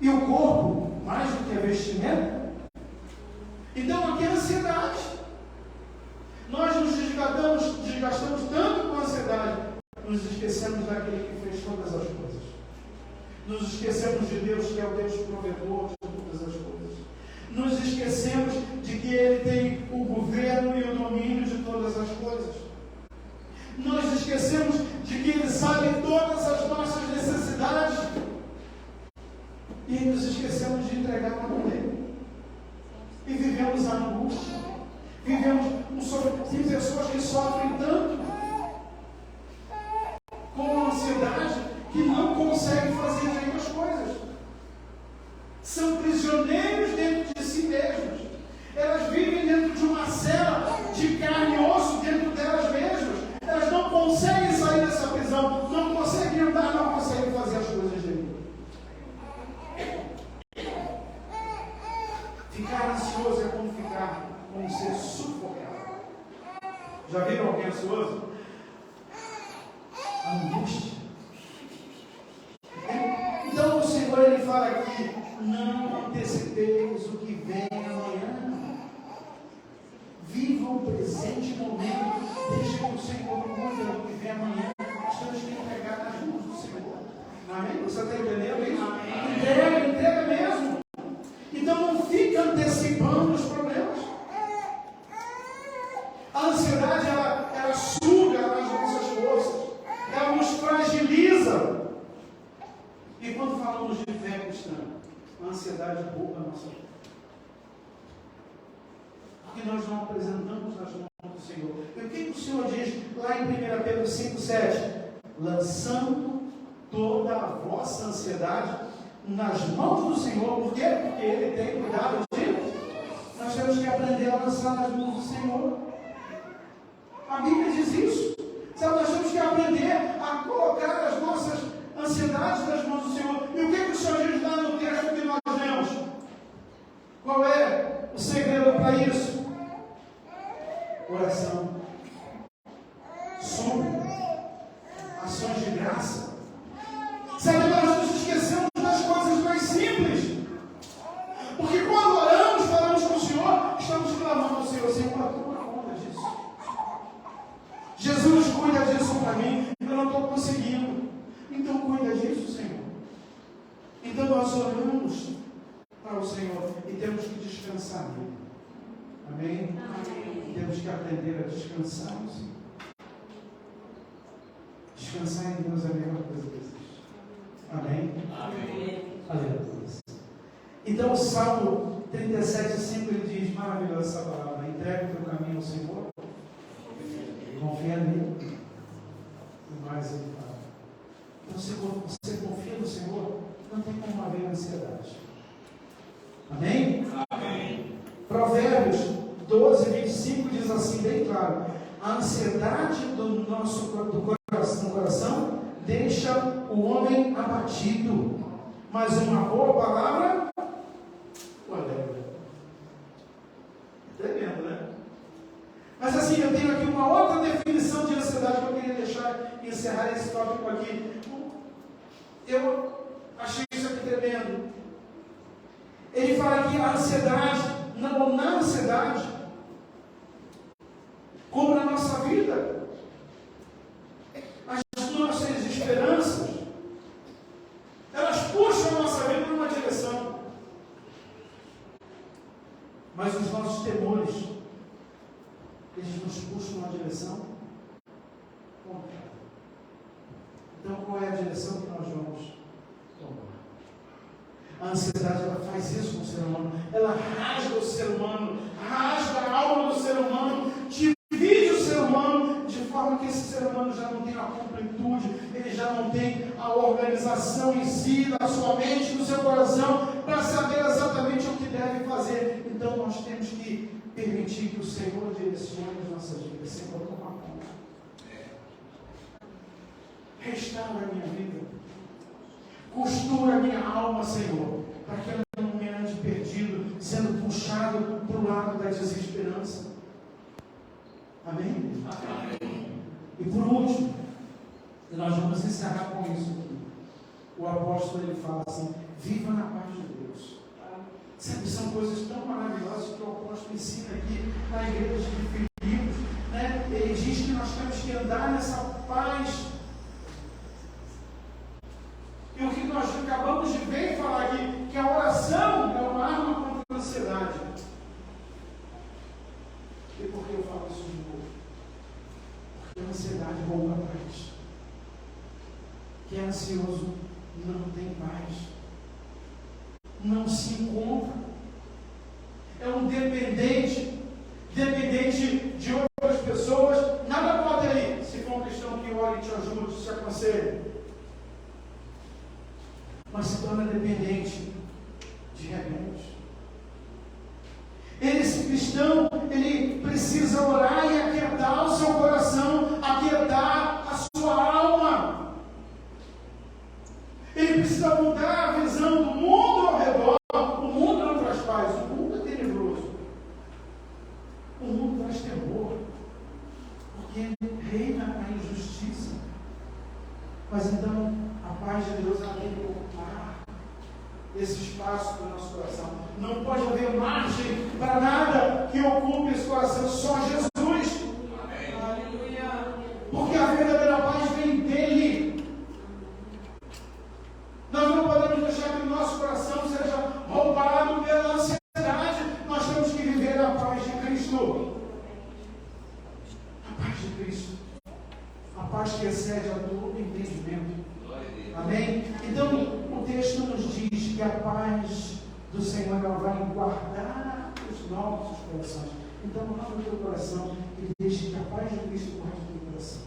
E o corpo mais do que a vestimenta? Então aqui é a ansiedade. Nós nos desgastamos tanto com a ansiedade, nos esquecemos daquele que fez todas as coisas. Nos esquecemos de Deus, que é o Deus provedor de todas as coisas. Nos esquecemos de que Ele tem o governo e o domínio de todas as coisas. Nós esquecemos de que Ele sabe todas as nossas necessidades. E nos esquecemos de entregar na mão dele. E vivemos a angústia. Vivemos um sofrimento. Tem pessoas que sofrem tanto com a ansiedade que não conseguem fazer direito as coisas. São prisioneiros dentro de si mesmos. Elas vivem dentro de uma cela de carne e osso dentro delas mesmas. Elas não conseguem sair dessa prisão, não conseguem andar, não conseguem fazer as coisas dele. Ficar ansioso é como ser sufocado. Já viram alguém ansioso? Angústia. Então o Senhor ele fala aqui, não antecipeis o que vem amanhã. Viva o presente momento, deixa que o Senhor cuida do que vem amanhã. Nós temos que entregar nas mãos do Senhor. Amém? Você está entendendo isso? Amém. Entrega mesmo. Então não fica antecipando os problemas. A ansiedade ela suga as nossas forças, ela nos fragiliza. E quando falamos de fé cristã, a ansiedade rouba a nossa fé. Porque nós não apresentamos nas mãos do Senhor. E o que o Senhor diz lá em 1 Pedro 5,7? Lançando toda a vossa ansiedade nas mãos do Senhor. Por quê? Porque Ele tem cuidado de. Nós temos que aprender a lançar nas mãos do Senhor. A Bíblia diz isso. Sabe, nós temos que aprender a colocar as nossas ansiedades nas mãos do Senhor. E o que o Senhor diz lá no texto que nós lemos? Qual é o segredo para isso? Oração, súplica, ações de graça. Sabe, nós nos esquecemos das coisas mais simples. Porque quando oramos, falamos com o Senhor, estamos clamando ao Senhor, Senhor, toma conta disso. Jesus, cuida disso para mim, eu não estou conseguindo. Então cuida disso, Senhor. Então nós oramos para o Senhor e temos que descansar nele. Amém? Amém? Temos que aprender a descansar no Senhor. Descansar em Deus é a melhor coisa que existe. Amém? Amém. Aleluia. Então o Salmo 37,5 ele diz, maravilhosa essa palavra, entrega o teu caminho ao Senhor, confia nele, e mais ele fala. Então se você confia no Senhor, não tem como haver ansiedade. Amém? Amém. Provérbios 12:25 diz assim, bem claro, a ansiedade do coração deixa o homem abatido, mas uma boa palavra o alegra. Tremendo, né? Mas assim, eu tenho aqui uma outra definição de ansiedade que eu queria deixar e encerrar esse tópico aqui. Eu achei isso aqui tremendo. Ele fala que a ansiedade, na ansiedade, como na nossa vida, as nossas esperanças, elas puxam a nossa vida numa direção. Mas os nossos temores, eles nos puxam numa direção contrária. Então, qual é a direção que nós vamos tomar? A ansiedade, ela faz isso com o ser humano. Ela rasga o ser humano, rasga a alma do ser humano, divide o ser humano, de forma que esse ser humano já não tem a completude, ele já não tem a organização em si, da sua mente, do seu coração, para saber exatamente o que deve fazer. Então, nós temos que permitir que o Senhor direcione as nossas vidas. Senhor, toma conta. Restaura a minha vida. Costura a minha alma, Senhor, para que eu não me ande perdido, sendo puxado para o lado da desesperança. Amém? Amém? E por último, nós vamos encerrar com isso aqui. O apóstolo ele fala assim: viva na paz de Deus. Sabe, são coisas tão maravilhosas que o apóstolo ensina aqui na igreja de Filipos, né? Ele diz que nós temos que andar nessa paz. E o que nós acabamos de ver e falar aqui, que a oração é uma arma contra a ansiedade. E por que eu falo isso de novo? Porque a ansiedade rouba a paz. Quem é ansioso não tem paz. Não se encontra. É um dependente de outras pessoas. Nada pode aí, se for um cristão que ore e te ajude, te aconselhe. Mas se torna dependente de remédios. Esse cristão, ele precisa orar e aquietar o seu coração, aquietar a sua alma. Ele precisa mudar a visão do mundo ao redor. O mundo não traz paz, o mundo é tenebroso. O mundo traz terror, porque reina a injustiça. Mas então, a paz de Deus, ela tem que ocupar esse espaço do nosso coração. Não pode haver margem para nada que ocupe esse coração, só Jesus. Amém. Porque a verdadeira paz vem dele. Nós não podemos deixar que o nosso coração seja roubado pela ansiedade. Nós temos que viver a paz de Cristo. A paz de Cristo. A paz que excede a todo entendimento. Amém? Então, o texto nos diz que a paz do Senhor ela vai guardar os nossos corações. Então, abra o teu coração e deixe que a paz de Cristo guarde o teu coração.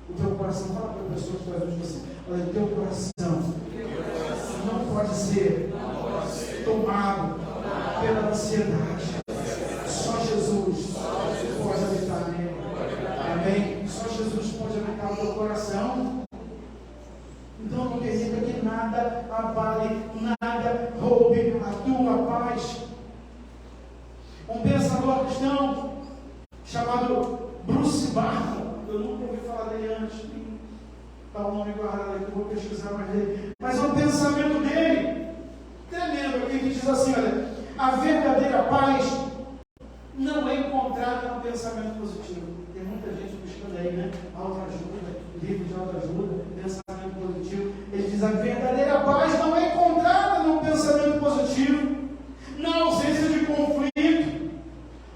O teu coração, fala para a pessoa que está junto assim, olha, o teu coração não pode ser tomado pela ansiedade. Só Jesus pode habitar nele. Amém? o teu coração. Então não permita que nada abale, nada roube a tua paz. Um pensador cristão chamado Bruce Barton, eu nunca ouvi falar dele antes, está o nome guardado aqui, eu vou pesquisar mais dele. Mas o pensamento dele, tremendo aqui, que diz assim: olha, a verdadeira paz não é encontrada no pensamento positivo. Tem muita gente buscando aí, né? Autoajuda, livro de autoajuda, pensamento positivo. Ele diz: a verdadeira paz não é encontrada no pensamento positivo, na ausência de conflito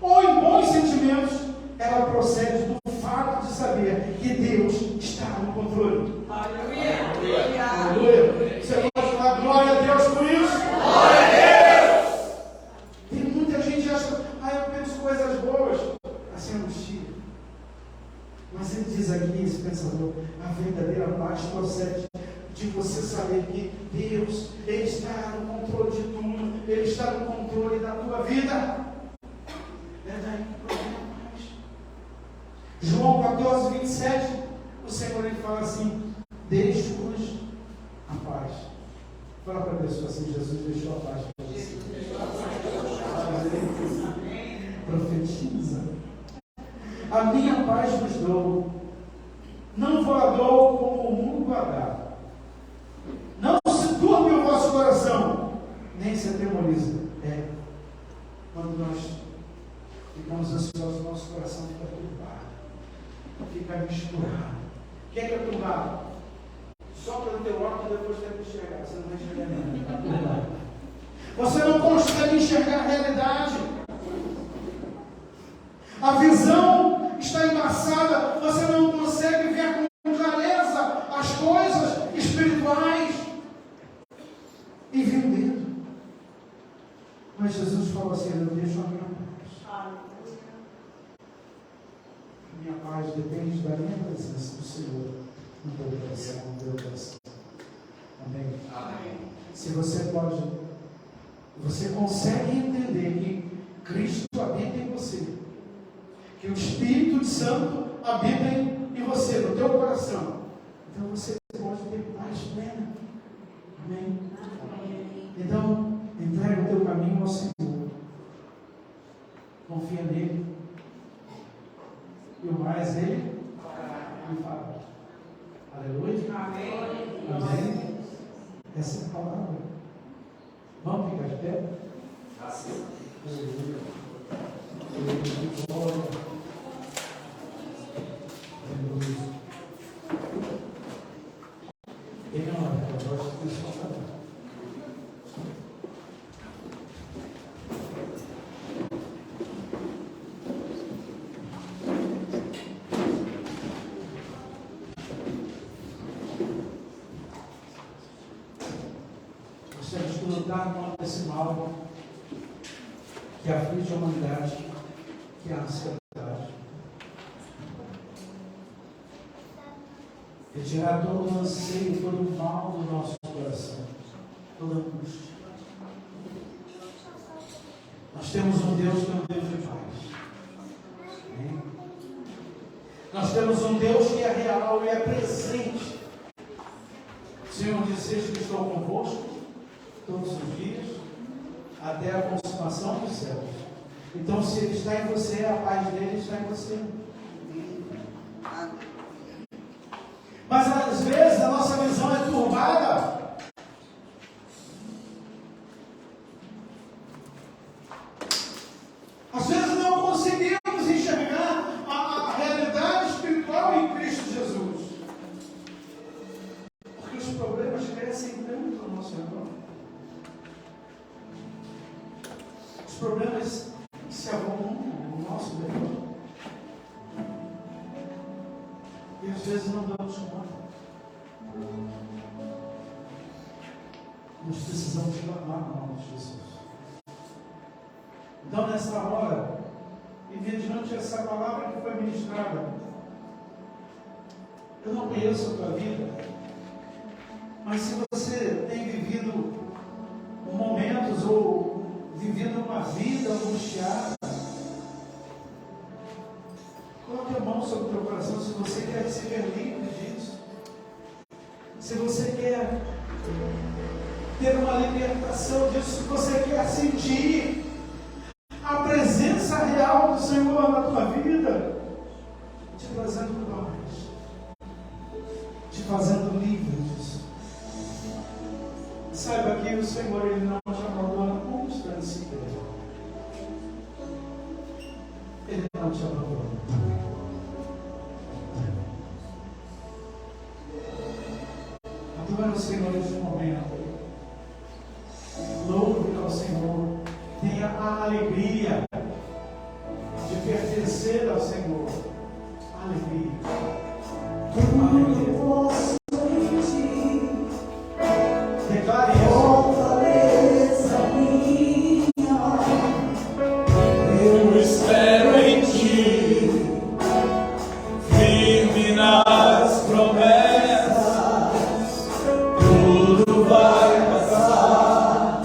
ou em bons sentimentos. Ela procede do fato de saber que Deus está no controle. Aleluia! Aleluia! Você pode falar glória a Deus por isso? Glória a Deus! Tem muita gente que acha: eu penso coisas boas, assim angustia. Mas ele diz aqui, esse pensador: a verdadeira paz procede de você saber que Deus, Ele está no controle de tudo, Ele está no controle da tua vida. É daí que provém a paz. João 14, 27, o Senhor ele fala assim: deixo-vos a paz. Fala para a pessoa assim: Jesus deixou a paz para você. Profetiza: a minha paz vos dou, não vos a dou como o mundo a dá. Não se turbe o vosso coração, nem se atemorize. Quando nós ficamos ansiosos, nosso coração fica turbado, fica misturado. O que é turbado? Só pelo teu óculos depois tem que enxergar, você não vai enxergar nada. Você não consegue enxergar a realidade. A visão está embaçada, você não consegue ver com clareza as coisas espirituais. E viu medo. Mas Jesus falou assim: eu deixo a minha paz. Minha paz depende da minha presença do Senhor no teu coração, no teu coração. Amém? Amém. Se você pode, você consegue entender que Cristo habita em você, que o Espírito Santo habita em você, no teu coração, então você pode ter paz plena. Amém? Então, entrega o teu caminho ao Senhor, confia nele, e o mais Ele fará. Aleluia? Amém. Amém. Essa é a palavra. Vamos ficar de pé? Aleluia. Glória. Aleluia. Ele não é, eu gosto de pessoal também. Contra esse mal que aflige a humanidade, que é a ansiedade. Retirar todo o anseio, todo o mal do nosso coração, toda a angústia. Nós temos um Deus que é um Deus de paz. Amém? Nós temos um Deus que é real e é presente. O Senhor disse: que estou convosco todos os dias, até a consumação dos céus. Então, se Ele está em você, a paz dele está em você. Mas às vezes a nossa visão é turbada. Às vezes não conseguimos enxergar a realidade espiritual em Cristo Jesus, porque os problemas crescem tanto ao nosso redor. Os problemas se arrumam no nosso redor. E às vezes não damos conta. Nós precisamos clamar no nome de Jesus. Então, nessa hora, e mediante essa palavra que foi ministrada, eu não conheço a tua vida, mas se você tem vivido momentos ou vivido uma vida angustiada, coloque Coloque a mão sobre o teu coração se você quer se ver livre disso. Se você quer ter uma libertação disso, se você quer sentir a presença real do Senhor na tua vida, te trazendo paz, te fazendo livre disso. Saiba que o Senhor, Ele não te abandona com instância. Ele não te abandona. Adora o Senhor nesse momento. Louve ao Senhor. Tenha a alegria de pertencer ao Senhor. Alegria. Alegria. Declare isso. Fortaleza minha, eu espero em ti, firme nas promessas, tudo vai passar,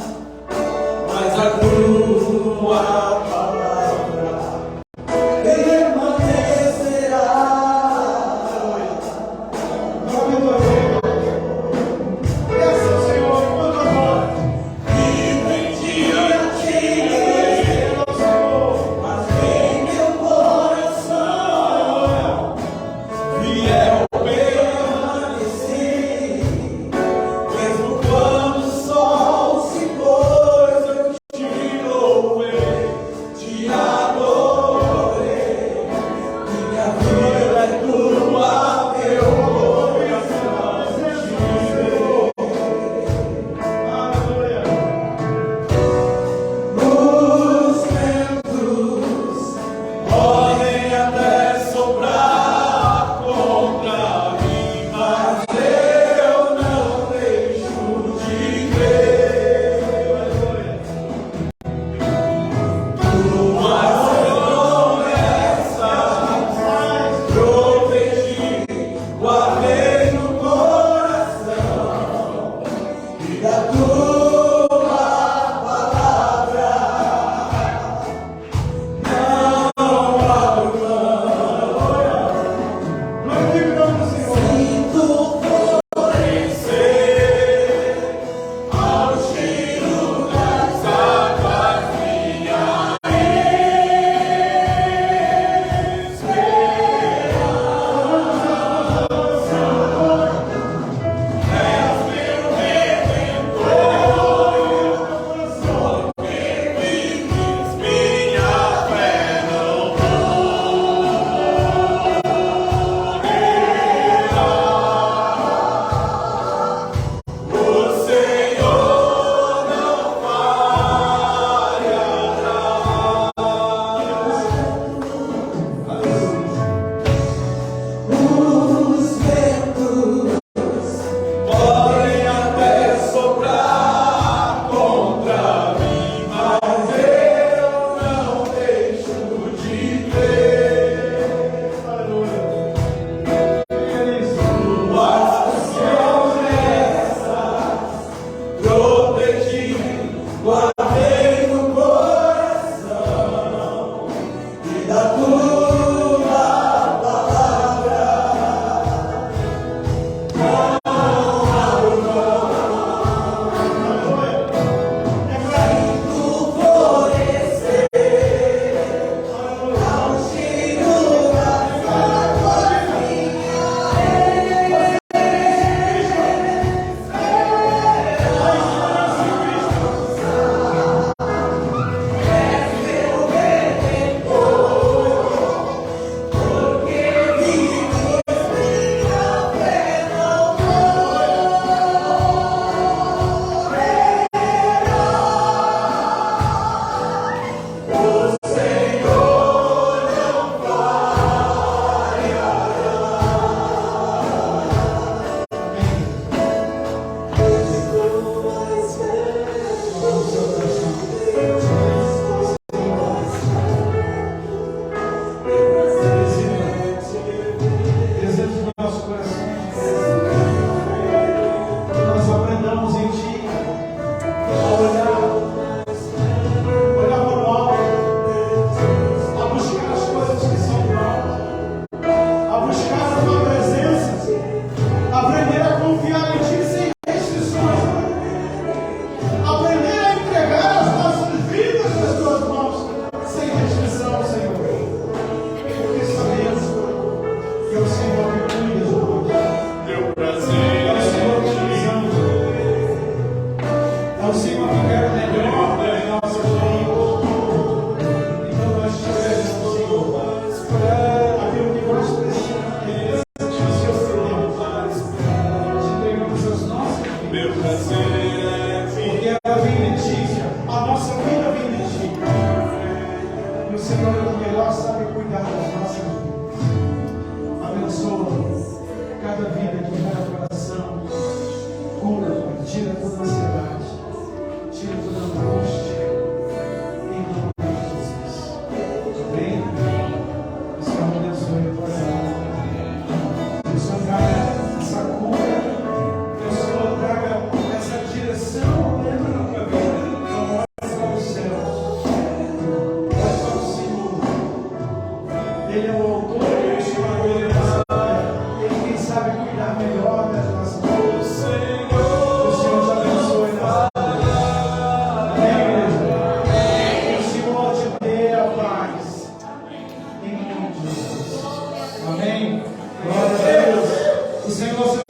mas a tua palavra permanecerá. cuidar das nossas vidas. Abençoa cada vida aqui, cada coração. Cura, Pai. Tira toda a ansiedade. Tira toda a angústia. Em nome de Jesus. Amém? O Senhor abençoe a tua vida. Que o Senhor traga essa cura. Que o Senhor traga essa direção plena na tua vida. Então, olha para os céus. Olha para o Senhor. Ele é o autor e o consumador da nossa fé. Ele quem sabe cuidar melhor das nossas vidas. O Senhor te abençoe nessa vida. Amém, igreja? Que o Senhor te dê a paz. Em nome de Jesus. Amém? Glória a Deus. O Senhor